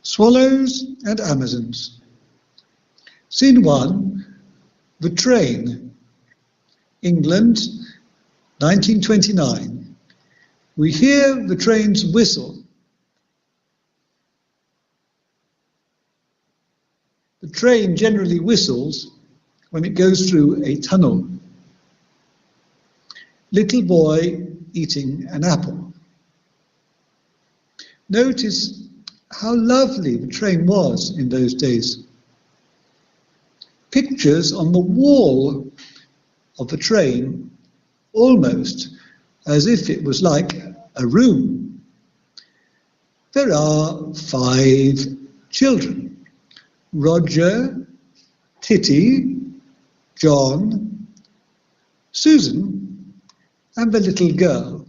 Swallows and Amazons. Scene 1, The Train, England, 1929. We hear the train's whistle. The train generally whistles when it goes through a tunnel. Little boy eating an apple. Notice how lovely the train was in those days. Pictures on the wall of the train, almost as if it was like a room. There are 5 children: Roger, Titty, John, Susan, and the little girl,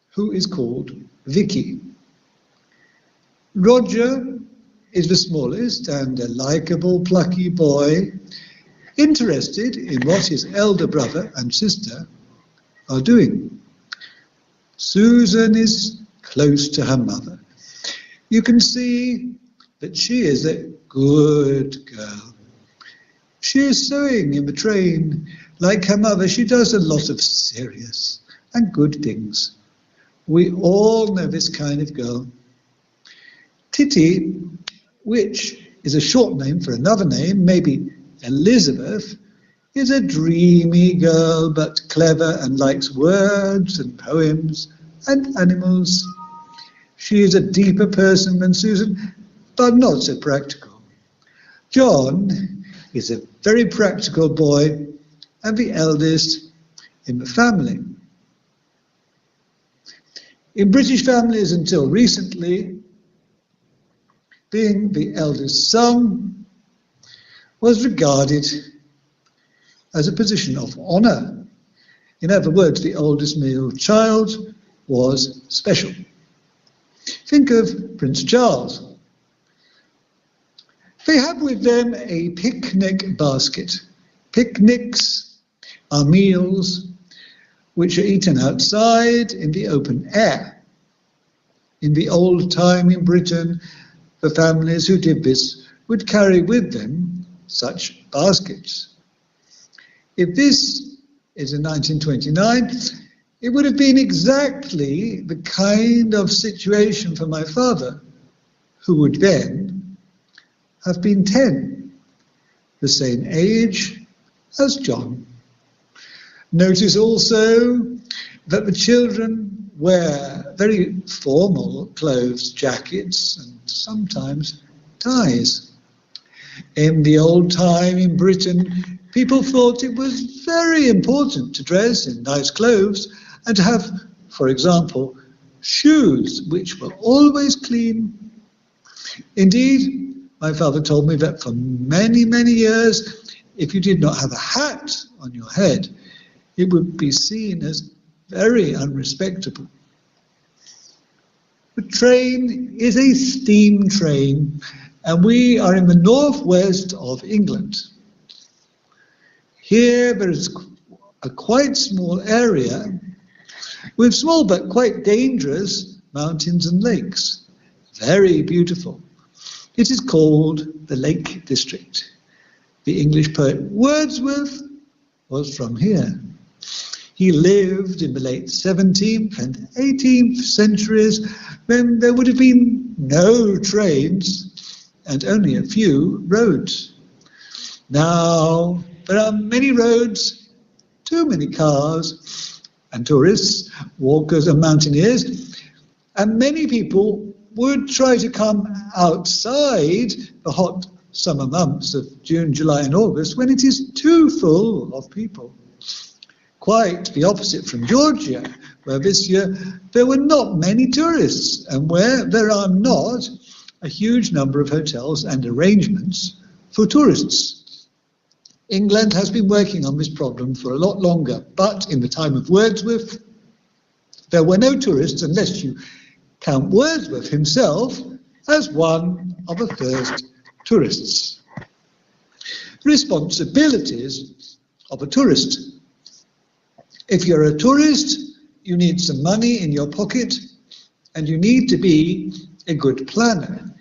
who is called Vicky. Roger is the smallest and a likeable, plucky boy, interested in what his elder brother and sister are doing. Susan is close to her mother. You can see that she is a good girl. She is sewing in the train. Like her mother, she does a lot of serious and good things. We all know this kind of girl. Titty, which is a short name for another name, maybe Elizabeth, is a dreamy girl, but clever and likes words and poems and animals. She is a deeper person than Susan, but not so practical. John is a very practical boy and the eldest in the family. In British families until recently, being the eldest son was regarded as a position of honour. In other words, the oldest male child was special. Think of Prince Charles. They have with them a picnic basket. Picnics are meals which are eaten outside in the open air. In the old time in Britain, the families who did this would carry with them such baskets. If this is in 1929, it would have been exactly the kind of situation for my father, who would then have been 10, the same age as John. Notice also that the children wear very formal clothes, jackets, and sometimes ties. In the old time in Britain, people thought it was very important to dress in nice clothes and to have, for example, shoes which were always clean. Indeed, my father told me that for many, many years, if you did not have a hat on your head, it would be seen as very unrespectable. The train is a steam train, and we are in the northwest of England. Here there is a quite small area with small but quite dangerous mountains and lakes. Very beautiful. It is called the Lake District. The English poet Wordsworth was from here. He lived in the late 17th and 18th centuries when there would have been no trains and only a few roads. Now there are many roads, too many cars and tourists, walkers and mountaineers, and many people would try to come outside the hot summer months of June, July and August when it is too full of people. Quite the opposite from Georgia, where this year there were not many tourists and where there are not a huge number of hotels and arrangements for tourists. England has been working on this problem for a lot longer, but in the time of Wordsworth, there were no tourists unless you count Wordsworth himself as one of the first tourists. Responsibilities of a tourist. If you're a tourist, you need some money in your pocket and you need to be a good planner.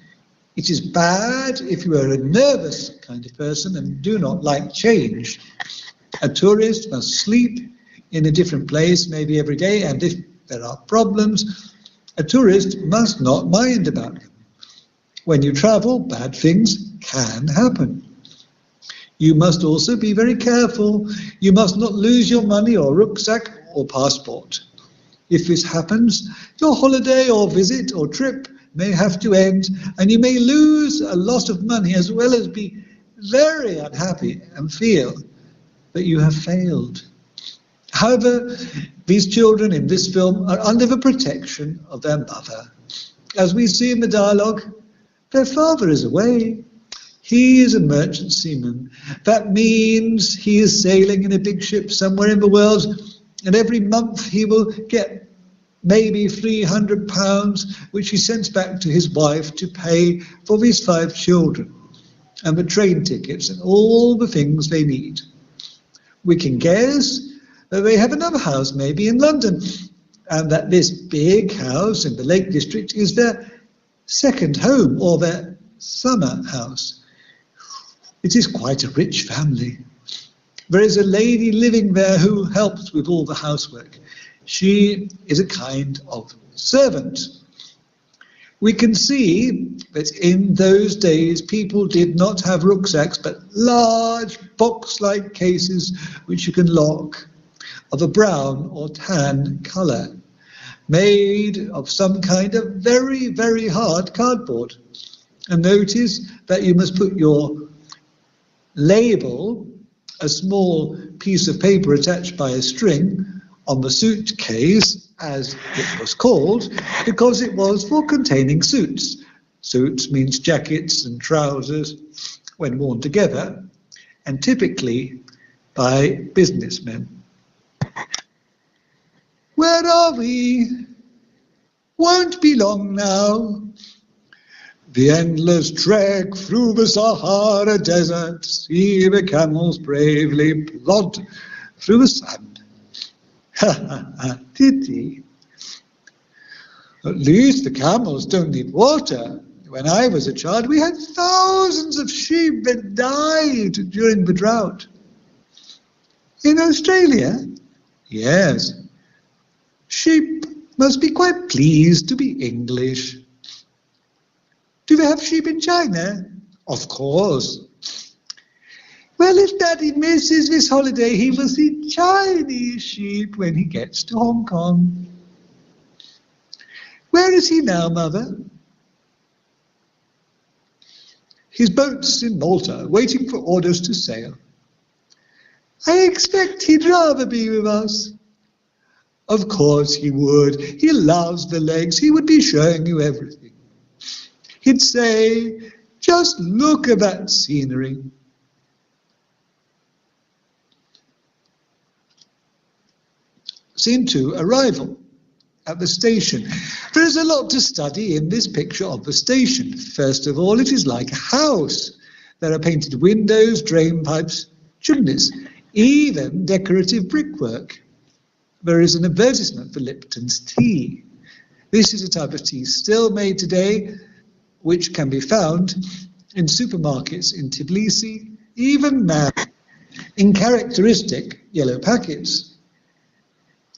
It is bad if you are a nervous kind of person and do not like change. A tourist must sleep in a different place maybe every day, and if there are problems, a tourist must not mind about them. When you travel, bad things can happen. You must also be very careful. You must not lose your money or rucksack or passport. If this happens, your holiday or visit or trip may have to end, and you may lose a lot of money as well as be very unhappy and feel that you have failed. However, these children in this film are under the protection of their mother. As we see in the dialogue, their father is away. He is a merchant seaman. That means he is sailing in a big ship somewhere in the world, and every month he will get maybe £300, which he sends back to his wife to pay for these 5 children and the train tickets and all the things they need. We can guess that they have another house maybe in London, and that this big house in the Lake District is their second home or their summer house. It is quite a rich family. There is a lady living there who helps with all the housework. She is a kind of servant. We can see that in those days people did not have rucksacks but large box-like cases which you can lock, of a brown or tan colour, made of some kind of very, very hard cardboard. And notice that you must put your label, a small piece of paper attached by a string, on the suitcase, as it was called, because it was for containing suits. Suits means jackets and trousers when worn together, and typically by businessmen. Where are we? Won't be long now. The endless trek through the Sahara Desert, see the camels bravely plod through the sand. Ha ha ha, titty. At least the camels don't need water. When I was a child, we had thousands of sheep that died during the drought. In Australia? Yes. Sheep must be quite pleased to be English. Do they have sheep in China? Of course. Well, if Daddy misses this holiday, he will see Chinese sheep when he gets to Hong Kong. Where is he now, Mother? His boat's in Malta, waiting for orders to sail. I expect he'd rather be with us. Of course he would. He loves the lakes. He would be showing you everything. He'd say, just look at that scenery. Scene 2, arrival at the station. There is a lot to study in this picture of the station. First of all, it is like a house. There are painted windows, drain pipes, chimneys, even decorative brickwork. There is an advertisement for Lipton's tea. This is a type of tea still made today, which can be found in supermarkets in Tbilisi, even now, in characteristic yellow packets.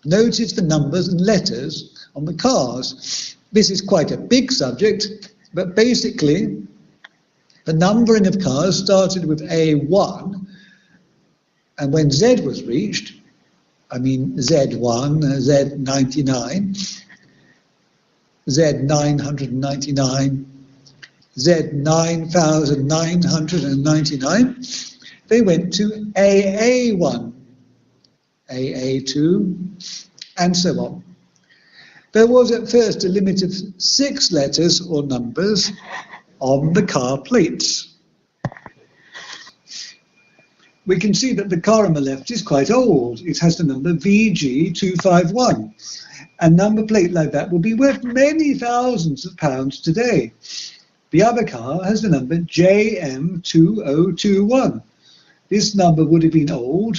Notice the numbers and letters on the cars. This is quite a big subject, but basically the numbering of cars started with A1, and when Z was reached, I mean Z1, Z99, Z999, Z9999, they went to AA1, AA2, and so on. There was at first a limit of 6 letters or numbers on the car plates. We can see that the car on the left is quite old. It has the number VG251. A number plate like that would be worth many thousands of pounds today. The other car has the number JM2021. This number would have been old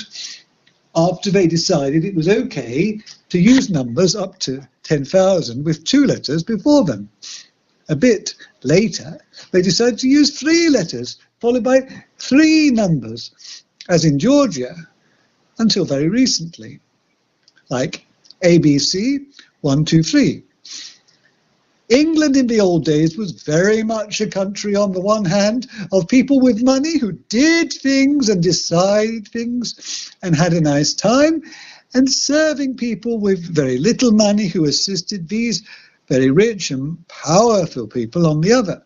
after they decided it was okay to use numbers up to 10,000 with 2 letters before them. A bit later, they decided to use 3 letters, followed by 3 numbers, as in Georgia, until very recently, like ABC 1, 2, 3. England in the old days was very much a country, on the one hand, of people with money who did things and decided things and had a nice time, and serving people with very little money who assisted these very rich and powerful people on the other.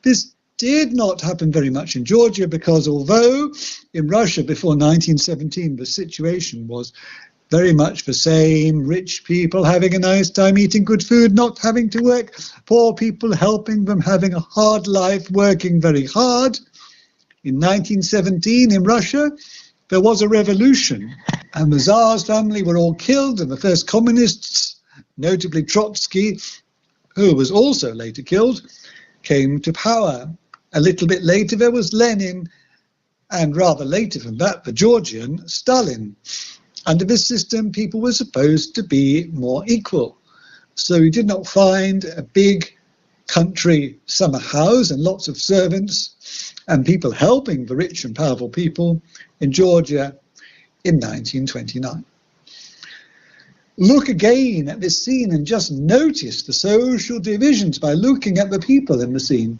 This did not happen very much in Georgia because although in Russia before 1917 the situation was very much the same, rich people having a nice time, eating good food, not having to work, poor people helping them, having a hard life, working very hard. In 1917 in Russia, there was a revolution, and the Tsar's family were all killed, and the first communists, notably Trotsky, who was also later killed, came to power. A little bit later there was Lenin, and rather later than that, the Georgian Stalin. Under this system, people were supposed to be more equal. So you did not find a big country summer house and lots of servants and people helping the rich and powerful people in Georgia in 1929. Look again at this scene and just notice the social divisions by looking at the people in the scene.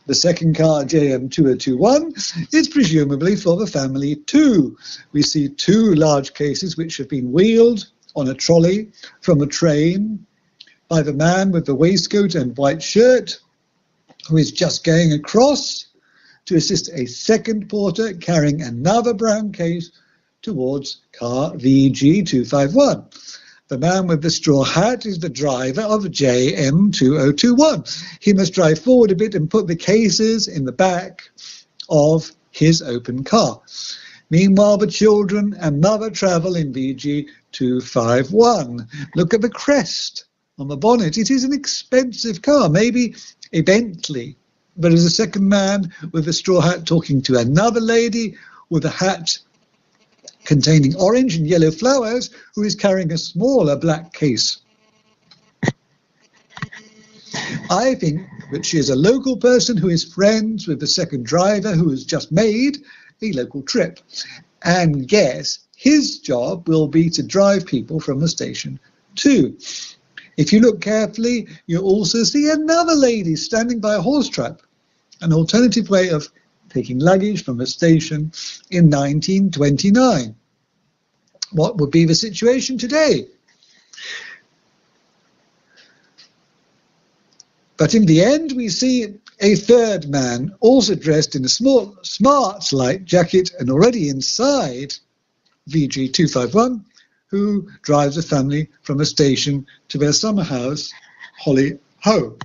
The second car, JM2021, is presumably for the family 2. We see 2 large cases which have been wheeled on a trolley from a train by the man with the waistcoat and white shirt, who is just going across to assist a second porter carrying another brown case towards car VG251. The man with the straw hat is the driver of JM2021. He must drive forward a bit and put the cases in the back of his open car. Meanwhile, the children and mother travel in VG251. Look at the crest on the bonnet. It is an expensive car, maybe a Bentley. But there's a second man with a straw hat talking to another lady with a hat containing orange and yellow flowers, who is carrying a smaller black case. I think that she is a local person who is friends with the second driver who has just made a local trip. And guess his job will be to drive people from the station too. If you look carefully, you'll also see another lady standing by a horse trap, an alternative way of taking luggage from a station in 1929. What would be the situation today? But in the end, we see a third man, also dressed in a small, smart light jacket and already inside VG251, who drives a family from a station to their summer house, Holly Ho.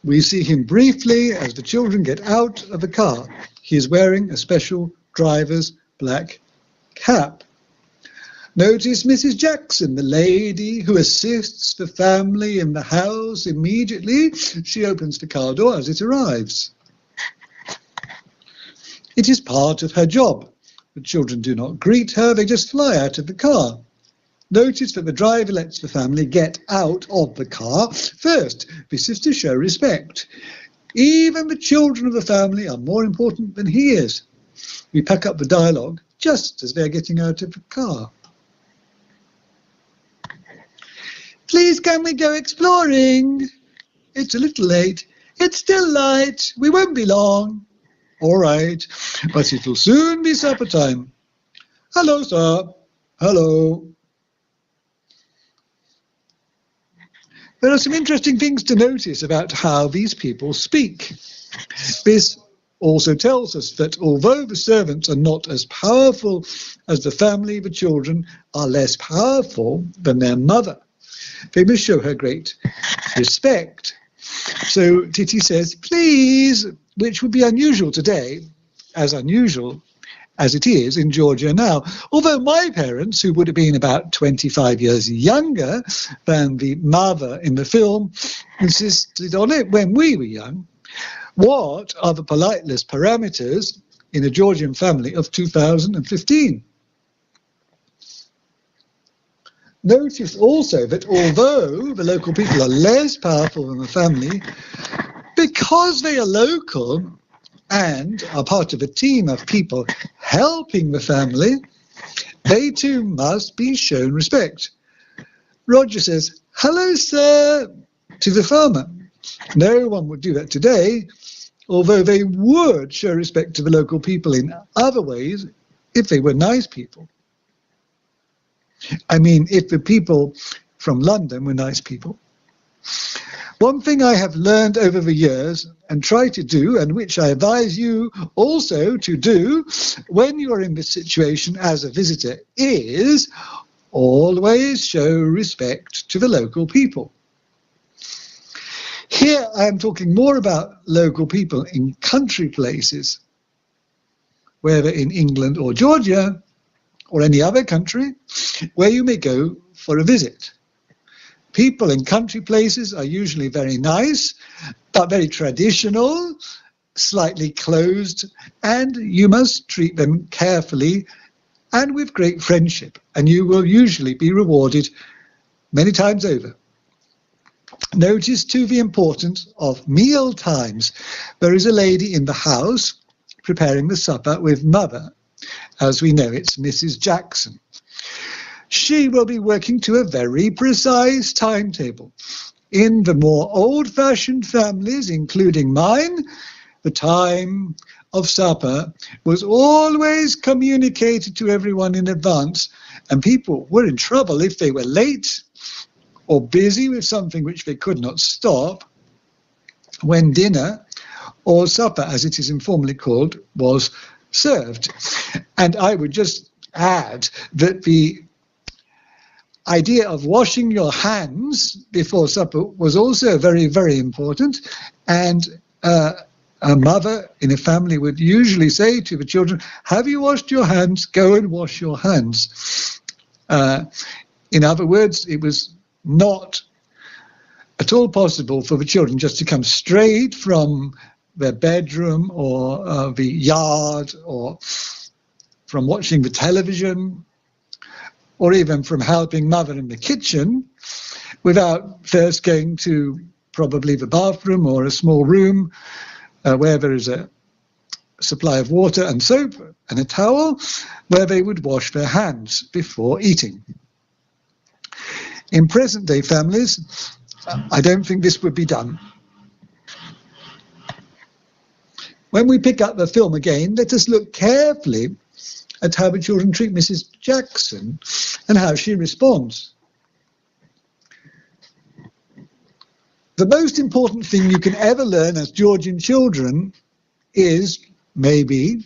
We see him briefly as the children get out of the car. He is wearing a special driver's black cap. Notice Mrs. Jackson, the lady who assists the family in the house immediately. She opens the car door as it arrives. It is part of her job. The children do not greet her, they just fly out of the car. Notice that the driver lets the family get out of the car first. This is to show respect. Even the children of the family are more important than he is. We pack up the dialogue just as they're getting out of the car. Please, can we go exploring? It's a little late. It's still light. We won't be long. All right, but it'll soon be supper time. Hello, sir. Hello. There are some interesting things to notice about how these people speak. This also tells us that although the servants are not as powerful as the family, the children are less powerful than their mother. They must show her great respect. So Titi says, please, which would be unusual today, as unusual as it is in Georgia now. Although my parents, who would have been about 25 years younger than the mother in the film, insisted on it when we were young. What are the politeness parameters in a Georgian family of 2015? notice also that although the local people are less powerful than the family, because they are local and are part of a team of people helping the family, they too must be shown respect. Roger says, "Hello, sir," to the farmer. No one would do that today, although they would show respect to the local people in other ways if they were nice people. I mean, if the people from London were nice people. One thing I have learned over the years and try to do, and which I advise you also to do when you are in this situation as a visitor, is always show respect to the local people. Here I am talking more about local people in country places, whether in England or Georgia or any other country where you may go for a visit. People in country places are usually very nice, but very traditional, slightly closed, and you must treat them carefully and with great friendship, and you will usually be rewarded many times over. Notice too the importance of meal times. There is a lady in the house preparing the supper with Mother. As we know, it's Mrs. Jackson. She will be working to a very precise timetable. In the more old-fashioned families, including mine, the time of supper was always communicated to everyone in advance, and people were in trouble if they were late or busy with something which they could not stop when dinner, or supper as it is informally called, was served. And I would just add that the idea of washing your hands before supper was also very, very important. And a mother in a family would usually say to the children, "Have you washed your hands? Go and wash your hands." In other words, it was not at all possible for the children just to come straight from their bedroom or the yard or from watching the television or even from helping Mother in the kitchen without first going to probably the bathroom or a small room where there is a supply of water and soap and a towel where they would wash their hands before eating. In present-day families, I don't think this would be done. When we pick up the film again, let us look carefully at how the children treat Mrs. Jackson and how she responds. The most important thing you can ever learn as Georgian children is, maybe,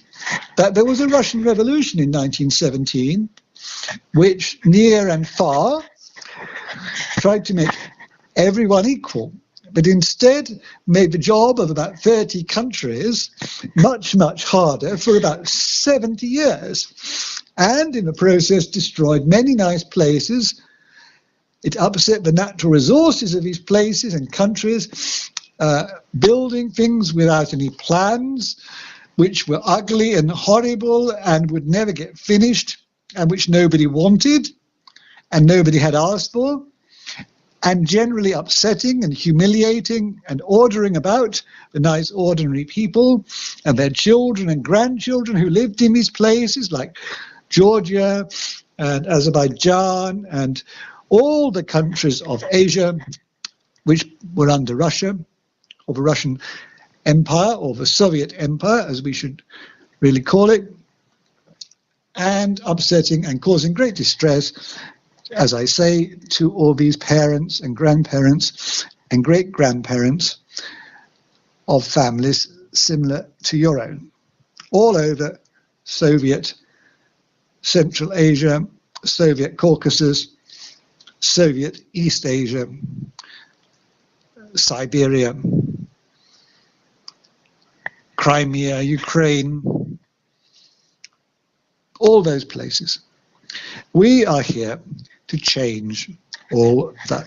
that there was a Russian Revolution in 1917, which near and far tried to make everyone equal, but instead made the job of about 30 countries much, much harder for about 70 years, and in the process destroyed many nice places. It upset the natural resources of these places and countries, building things without any plans, which were ugly and horrible and would never get finished, and which nobody wanted and nobody had asked for, and generally upsetting and humiliating and ordering about the nice ordinary people and their children and grandchildren who lived in these places like Georgia and Azerbaijan and all the countries of Asia which were under Russia, or the Russian Empire, or the Soviet Empire as we should really call it, and upsetting and causing great distress, as I say, to all these parents and grandparents and great-grandparents of families similar to your own, all over Soviet Central Asia, Soviet Caucasus, Soviet East Asia, Siberia, Crimea, Ukraine, all those places. We are here to change all that.